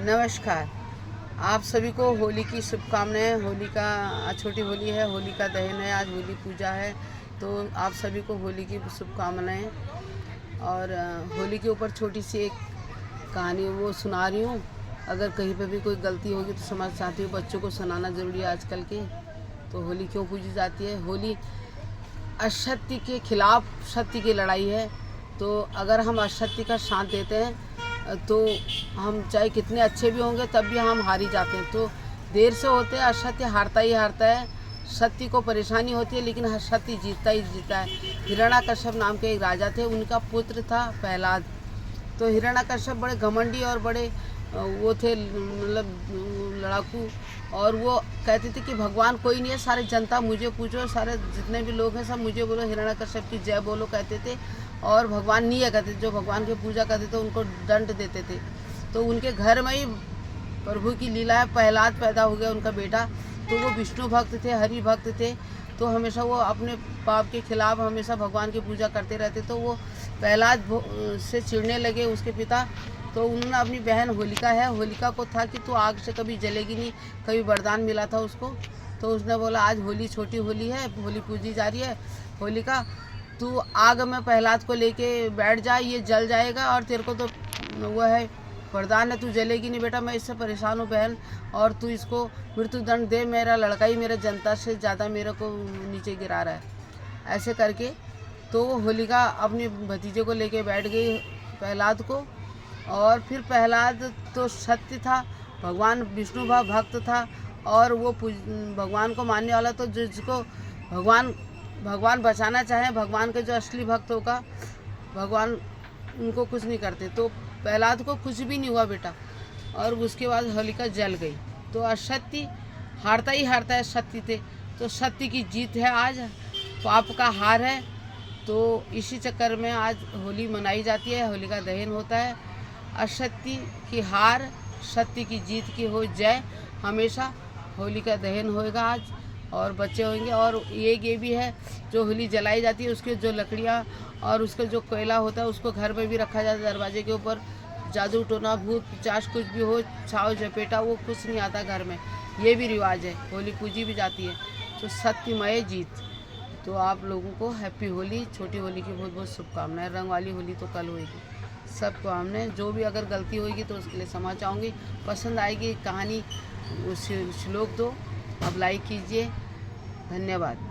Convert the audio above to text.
नमस्कार। आप सभी को होली की शुभकामनाएं। होली का छोटी होली है, होली का दहन है, आज होली पूजा है, तो आप सभी को होली की शुभकामनाएं। और होली के ऊपर छोटी सी एक कहानी वो सुना रही हूँ। अगर कहीं पे भी कोई गलती होगी तो समझ चाहती हूँ। बच्चों को सुनाना ज़रूरी है आजकल के। तो होली क्यों पूजी जाती है? होली असत्य के खिलाफ सत्य की लड़ाई है। तो अगर हम असत्य का साथ देते हैं तो हम चाहे कितने अच्छे भी होंगे तब भी हम हारी जाते हैं। तो देर से होते हैं, असत्य हारता ही हारता है। सत्य को परेशानी होती है लेकिन सत्य जीतता ही जीता है। हिरण्यकश्यप नाम के एक राजा थे, उनका पुत्र था प्रहलाद। तो हिरण्यकश्यप बड़े घमंडी और बड़े वो थे, मतलब लड़ाकू। और वो कहते थे कि भगवान कोई नहीं है, सारे जनता मुझे पूछो, सारे जितने भी लोग हैं सब मुझे बोलो, हिरण्यकश्यप की जय बोलो कहते थे। और भगवान नहीं है कहते थे, जो भगवान की पूजा करते थे उनको दंड देते थे। तो उनके घर में ही प्रभु की लीला है, प्रहलाद पैदा हो गया उनका बेटा। तो वो विष्णु भक्त थे, हरि भक्त थे। तो हमेशा वो अपने पाप के खिलाफ हमेशा भगवान की पूजा करते रहते। तो वो प्रहलाद से चिढ़ने लगे उसके पिता। तो उन्होंने अपनी बहन होलिका को था कि तू आग से कभी जलेगी नहीं, कभी वरदान मिला था उसको। तो उसने बोला आज होली छोटी होली है, होली पूजी जा रही है, होलिका तू आग में प्रहलाद को लेके बैठ जा, ये जल जाएगा और तेरे को तो वो है वरदान है, तू जलेगी नहीं बेटा, मैं इससे परेशान हूँ बहन, और तू इसको मृत्यु दंड दे, मेरा लड़का ही मेरे जनता से ज़्यादा मेरे को नीचे गिरा रहा है। ऐसे करके तो वो होलिका अपने भतीजे को लेके बैठ गई प्रहलाद को। और फिर प्रहलाद तो सत्य था, भगवान विष्णु भक्त था, और वो भगवान को मानने वाला। तो जिसको भगवान बचाना चाहे, भगवान के जो असली भक्त होगा, भगवान उनको कुछ नहीं करते। तो प्रहलाद को कुछ भी नहीं हुआ बेटा। और उसके बाद होलिका जल गई। तो असत्य हारता ही हारता है सत्य से। तो सत्य की जीत है, आज पाप का हार है। तो इसी चक्कर में आज होली मनाई जाती है, होली का दहन होता है। असत्य की हार, सत्य की जीत की हो जय। हमेशा होली का दहन होएगा आज, और बच्चे होंगे। और ये भी है, जो होली जलाई जाती है उसके जो लकड़ियाँ और उसका जो कोयला होता है उसको घर में भी रखा जाता है, दरवाजे के ऊपर। जादू टोना भूत पिचास कुछ भी हो, छाव झपेटा, वो कुछ नहीं आता घर में। ये भी रिवाज है, होली पूजी भी जाती है। तो सत्यमय जीत। तो आप लोगों को हैप्पी होली, छोटी होली की बहुत बहुत शुभकामनाएं। रंग वाली होली तो कल होगी। सबको हमने जो भी अगर गलती होगी तो उसके लिए क्षमा चाहूँगी। पसंद आएगी कहानी, उस श्लोक तो अब लाइक कीजिए। धन्यवाद।